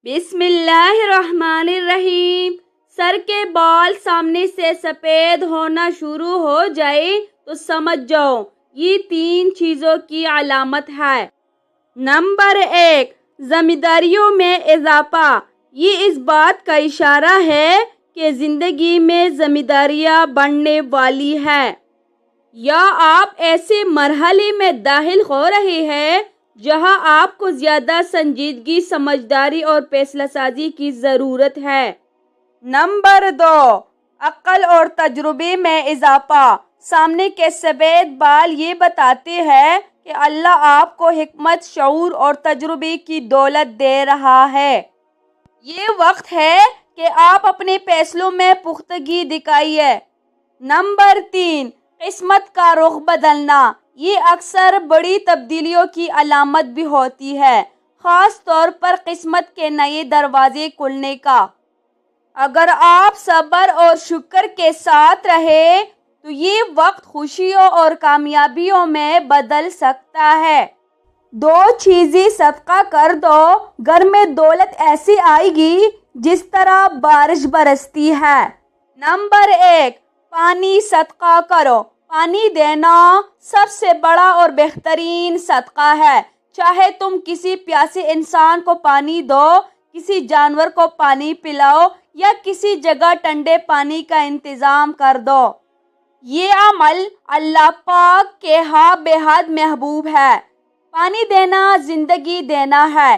بسم اللہ الرحمن الرحیم۔ سر کے بال سامنے سے سفید ہونا شروع ہو جائے تو سمجھ جاؤ یہ 3 چیزوں کی علامت ہے۔ نمبر 1، ذمہ داریوں میں اضافہ۔ یہ اس بات کا اشارہ ہے کہ زندگی میں ذمہ داریاں بڑھنے والی ہے، یا آپ ایسے مرحلے میں داخل ہو رہے ہیں جہاں آپ کو زیادہ سنجیدگی، سمجھداری اور فیصلہ سازی کی ضرورت ہے۔ نمبر 2، عقل اور تجربے میں اضافہ۔ سامنے کے سفید بال یہ بتاتے ہیں کہ اللہ آپ کو حکمت، شعور اور تجربے کی دولت دے رہا ہے۔ یہ وقت ہے کہ آپ اپنے فیصلوں میں پختگی دکھائیے۔ نمبر 3، قسمت کا رخ بدلنا۔ یہ اکثر بڑی تبدیلیوں کی علامت بھی ہوتی ہے، خاص طور پر قسمت کے نئے دروازے کھلنے کا۔ اگر آپ صبر اور شکر کے ساتھ رہے تو یہ وقت خوشیوں اور کامیابیوں میں بدل سکتا ہے۔ 2 چیزیں صدقہ کر دو، گھر میں دولت ایسی آئے گی جس طرح بارش برستی ہے۔ نمبر 1، پانی صدقہ کرو۔ پانی دینا سب سے بڑا اور بہترین صدقہ ہے۔ چاہے تم کسی پیاسے انسان کو پانی دو، کسی جانور کو پانی پلاؤ یا کسی جگہ ٹھنڈے پانی کا انتظام کر دو، یہ عمل اللہ پاک کے ہاں بے حد محبوب ہے۔ پانی دینا زندگی دینا ہے،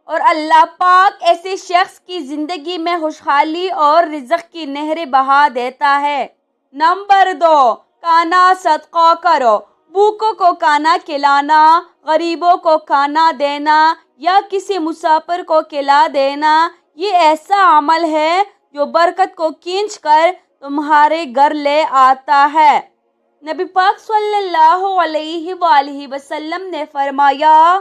اور اللہ پاک ایسے شخص کی زندگی میں خوشحالی اور رزق کی نہریں بہا دیتا ہے۔ نمبر 2، کھانا صدقہ کرو۔ بھوکوں کو کھانا کھلانا، غریبوں کو کھانا دینا یا کسی مسافر کو کھلا دینا، یہ ایسا عمل ہے جو برکت کو کھینچ کر تمہارے گھر لے آتا ہے۔ نبی پاک صلی اللہ علیہ وآلہ وسلم نے فرمایا،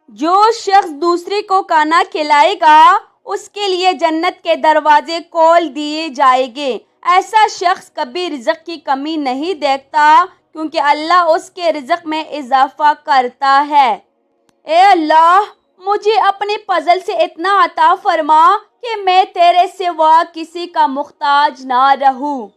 جو شخص دوسرے کو کھانا کھلائے گا اس کے لیے جنت کے دروازے کھول دیے جائیں گے۔ ایسا شخص کبھی رزق کی کمی نہیں دیکھتا، کیونکہ اللہ اس کے رزق میں اضافہ کرتا ہے۔ اے اللہ، مجھے اپنے فضل سے اتنا عطا فرما کہ میں تیرے سوا کسی کا محتاج نہ رہوں۔